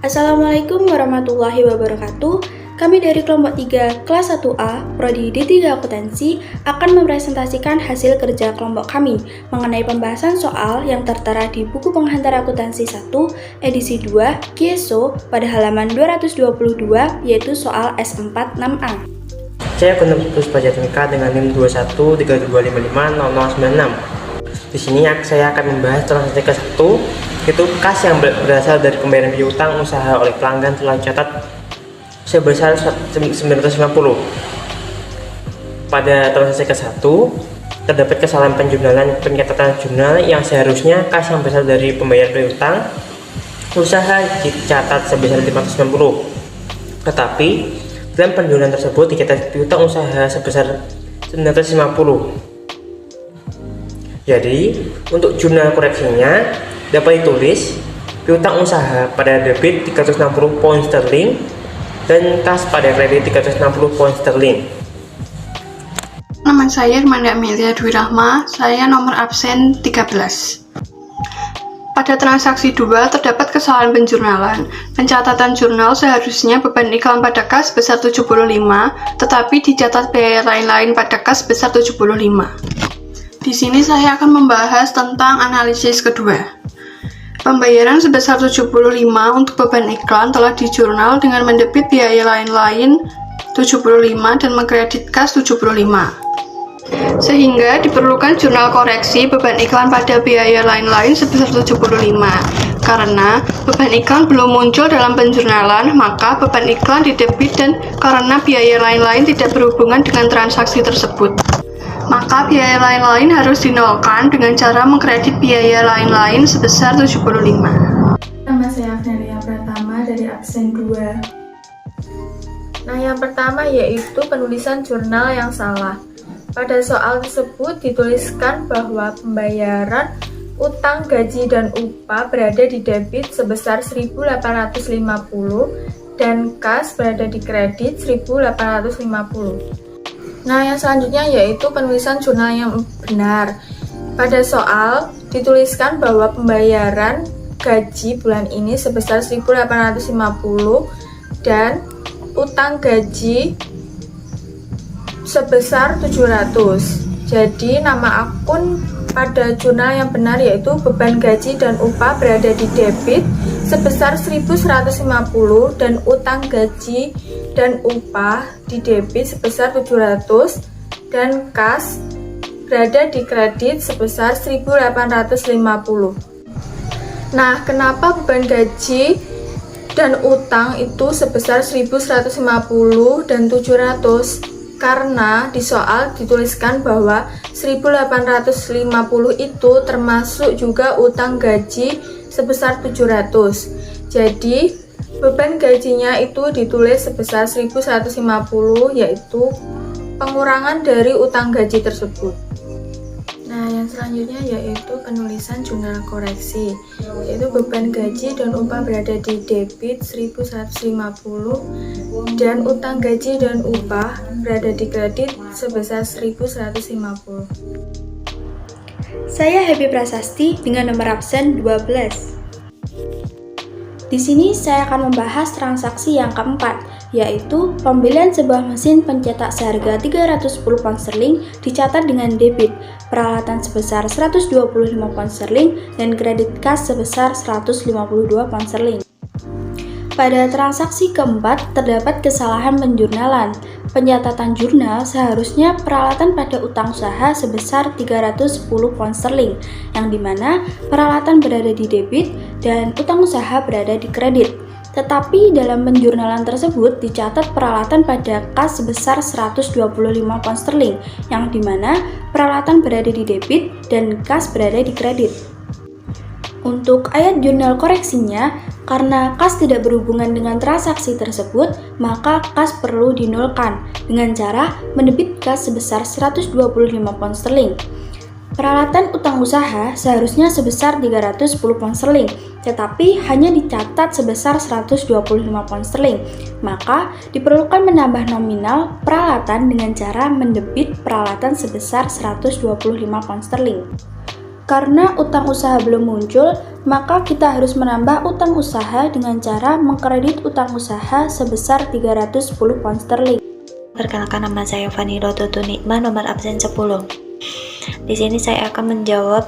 Assalamualaikum warahmatullahi wabarakatuh. Kami dari kelompok 3 kelas 1A Prodi D3 Akuntansi akan mempresentasikan hasil kerja kelompok kami mengenai pembahasan soal yang tertera di buku penghantar akuntansi 1 edisi 2 KIESO pada halaman 222 yaitu soal S4 6A. Saya Guntur Puspajatinka dengan NIM 2132550096. Di sini saya akan membahas transaksi ke-1, yaitu kas yang berasal dari pembayaran piutang usaha oleh pelanggan telah dicatat sebesar 950. Pada transaksi ke-1, terdapat kesalahan pencatatan jurnal yang seharusnya kas yang berasal dari pembayaran piutang usaha dicatat sebesar 590. Tetapi dalam penjualan tersebut dicatat piutang usaha sebesar 950. Jadi, untuk jurnal koreksinya dapat ditulis piutang usaha pada debit 360 pound sterling dan kas pada kredit 360 pound sterling. Nama saya Hermanda Amelia Dwi Rahma, saya nomor absen 13. Pada transaksi 2 terdapat kesalahan penjurnalan. Pencatatan jurnal seharusnya beban iklan pada kas sebesar 75, tetapi dicatat biaya lain-lain pada kas sebesar 75. Di sini saya akan membahas tentang analisis kedua. Pembayaran sebesar 75 untuk beban iklan telah dijurnal dengan mendebit biaya lain-lain 75 dan mengkredit kas 75. Sehingga diperlukan jurnal koreksi beban iklan pada biaya lain-lain sebesar 75. Karena beban iklan belum muncul dalam penjurnalan, maka beban iklan didebit dan karena biaya lain-lain tidak berhubungan dengan transaksi tersebut, maka biaya lain-lain harus dinolkan dengan cara mengkredit biaya lain-lain sebesar 75. Nama saya Agnelia Pratama dari absen 2. Nah, yang pertama yaitu penulisan jurnal yang salah. Pada soal tersebut dituliskan bahwa pembayaran utang gaji dan upah berada di debit sebesar 1.850 dan kas berada di kredit 1.850. Nah, yang selanjutnya yaitu penulisan jurnal yang benar. Pada soal dituliskan bahwa pembayaran gaji bulan ini sebesar 1.850 dan utang gaji sebesar 700. Jadi nama akun pada jurnal yang benar yaitu beban gaji dan upah berada di debit sebesar 1.150 dan utang gaji dan upah di debit sebesar 700 dan kas berada di kredit sebesar 1.850. Nah, kenapa beban gaji dan utang itu sebesar 1.150 dan 700? Karena di soal dituliskan bahwa 1.850 itu termasuk juga utang gaji sebesar 700. Jadi beban gajinya itu ditulis sebesar 1.150 yaitu pengurangan dari utang gaji tersebut. Nah, yang selanjutnya yaitu penulisan jurnal koreksi, yaitu beban gaji dan upah berada di debit 1.150 dan utang gaji dan upah berada di kredit sebesar 1.150. Saya Happy Prasasti dengan nomor absen 12. Di sini saya akan membahas transaksi yang keempat, yaitu pembelian sebuah mesin pencetak seharga 310 pound sterling dicatat dengan debit, peralatan sebesar 125 pound sterling, dan kredit kas sebesar 152 pound sterling. Pada transaksi keempat, terdapat kesalahan penjurnalan. Pencatatan jurnal seharusnya peralatan pada utang usaha sebesar 310 pound sterling, yang dimana peralatan berada di debit dan utang usaha berada di kredit. Tetapi dalam penjurnalan tersebut dicatat peralatan pada kas sebesar 125 pound sterling, yang dimana peralatan berada di debit dan kas berada di kredit. Untuk ayat jurnal koreksinya, karena kas tidak berhubungan dengan transaksi tersebut, maka kas perlu dinolkan dengan cara mendebit kas sebesar 125 pound sterling. Peralatan utang usaha seharusnya sebesar 310 pound sterling, tetapi hanya dicatat sebesar 125 pound sterling. Maka diperlukan menambah nominal peralatan dengan cara mendebit peralatan sebesar 125 pound sterling. Karena utang usaha belum muncul, maka kita harus menambah utang usaha dengan cara mengkredit utang usaha sebesar 310 pound sterling. Perkenalkan, nama saya Fanilo Tutu Nikmah, nomor absen 10. Di sini saya akan menjawab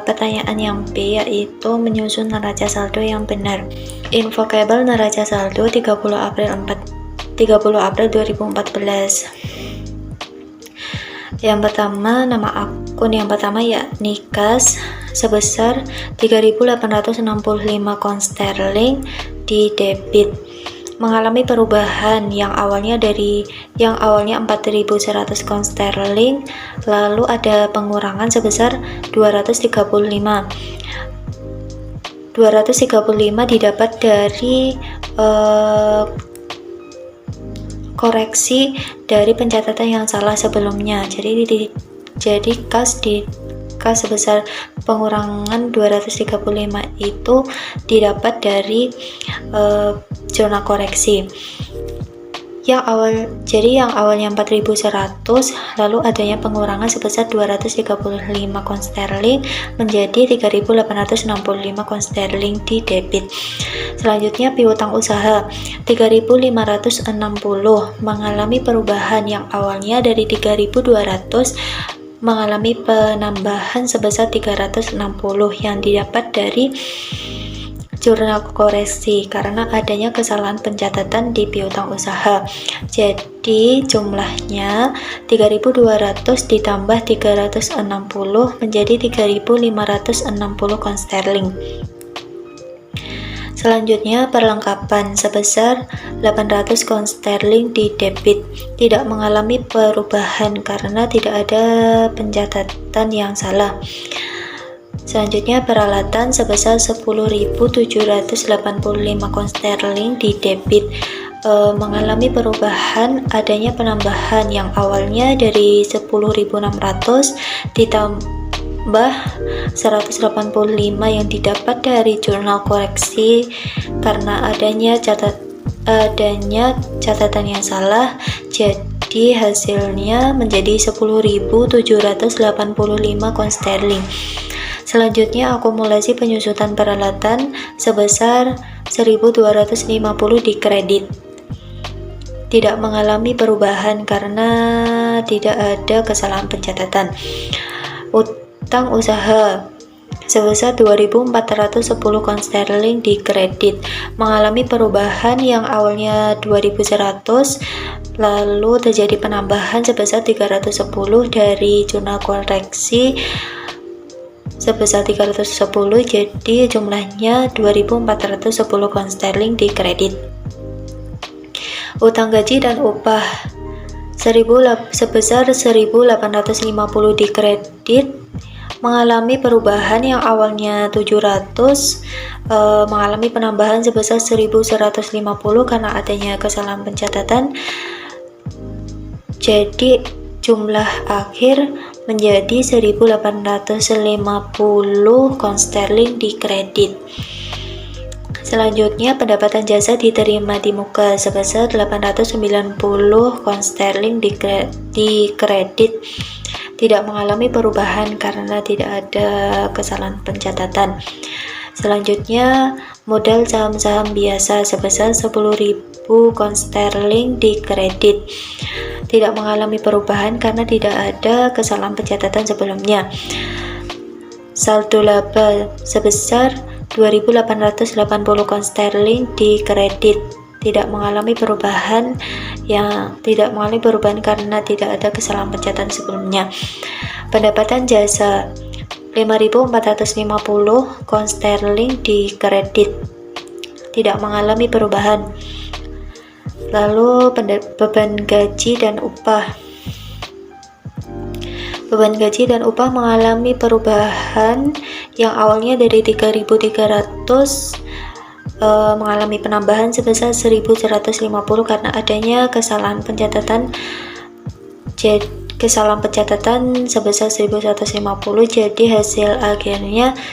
pertanyaan yang B, yaitu menyusun neraca saldo yang benar. Invokabel neraca saldo 30 April 2014. Yang pertama, nama akun yang pertama yakni Kas sebesar 3.865 pound sterling di debit, mengalami perubahan yang awalnya 4.100 pound sterling, lalu ada pengurangan sebesar 235 didapat dari koreksi dari pencatatan yang salah sebelumnya. Jadi kas sebesar pengurangan 235 itu didapat dari zona koreksi. Yang awalnya 4.100, lalu adanya pengurangan sebesar 235 pound sterling menjadi 3.865 pound sterling di debit. Selanjutnya piutang usaha 3.560 mengalami perubahan yang awalnya dari 3.200 mengalami penambahan sebesar 360 yang didapat dari jurnal koreksi karena adanya kesalahan pencatatan di piutang usaha. Jadi jumlahnya 3.200 ditambah 360 menjadi 3.560 pound sterling. Selanjutnya perlengkapan sebesar 800 pound sterling di debit, tidak mengalami perubahan karena tidak ada pencatatan yang salah. Selanjutnya peralatan sebesar 10.785 pound sterling di debit, mengalami perubahan adanya penambahan yang awalnya dari 10.600 ditambah 185 yang didapat dari jurnal koreksi karena adanya catatan yang salah, jadi hasilnya menjadi 10.785 pound sterling. Selanjutnya akumulasi penyusutan peralatan sebesar 1.250 di kredit, tidak mengalami perubahan karena tidak ada kesalahan pencatatan. Utang usaha sebesar 2.410 pound sterling di kredit, mengalami perubahan yang awalnya 2.100 lalu terjadi penambahan sebesar 310 dari jurnal koreksi sebesar 310, jadi jumlahnya 2.410 pound sterling di kredit. Utang gaji dan upah sebesar 1.850 di kredit, mengalami perubahan yang awalnya 700 mengalami penambahan sebesar 1.150 karena adanya kesalahan pencatatan, jadi jumlah akhir menjadi 1.850 pound sterling di kredit. Selanjutnya pendapatan jasa diterima di muka sebesar 890 pound sterling di kredit, tidak mengalami perubahan karena tidak ada kesalahan pencatatan. Selanjutnya modal saham-saham biasa sebesar 10.000 pound sterling di kredit, tidak mengalami perubahan karena tidak ada kesalahan pencatatan sebelumnya. Saldo laba sebesar 2.880 pound sterling di kredit, tidak mengalami perubahan karena tidak ada kesalahan pencatatan sebelumnya. Pendapatan jasa 5.450 pound sterling di kredit, tidak mengalami perubahan. Lalu beban gaji dan upah. Beban gaji dan upah mengalami perubahan yang awalnya dari 3.300 mengalami penambahan sebesar 1.150 karena adanya kesalahan pencatatan. Kesalahan pencatatan sebesar 1.150, jadi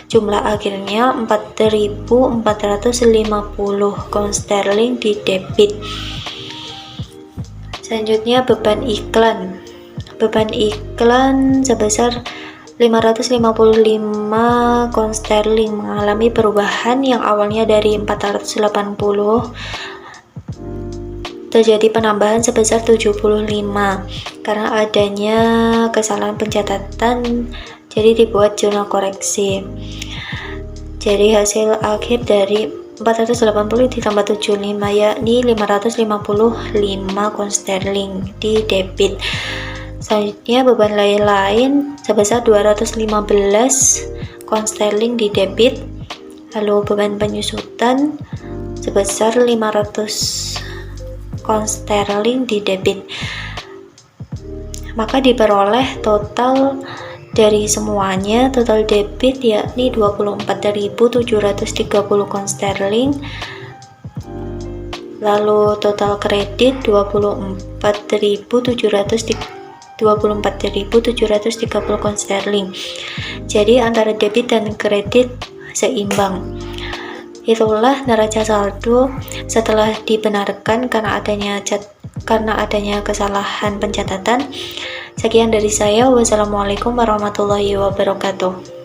jumlah akhirnya 4.450 pound sterling di debit. Selanjutnya beban iklan sebesar 555 pound sterling mengalami perubahan yang awalnya dari 480 terjadi penambahan sebesar 75 karena adanya kesalahan pencatatan, jadi dibuat jurnal koreksi. Jadi hasil akhir dari 480 ditambah 75 yakni 555 pound sterling di debit. Selanjutnya beban lain-lain sebesar 215 pound sterling di debit. Lalu beban penyusutan sebesar 500 pound sterling di debit. Maka diperoleh total dari semuanya, total debit yakni 24.730 pound sterling. Lalu total kredit 24.730 pound sterling. Jadi antara debit dan kredit seimbang. Itulah neraca saldo setelah dibenarkan karena adanya kesalahan pencatatan. Sekian dari saya. Wassalamualaikum warahmatullahi wabarakatuh.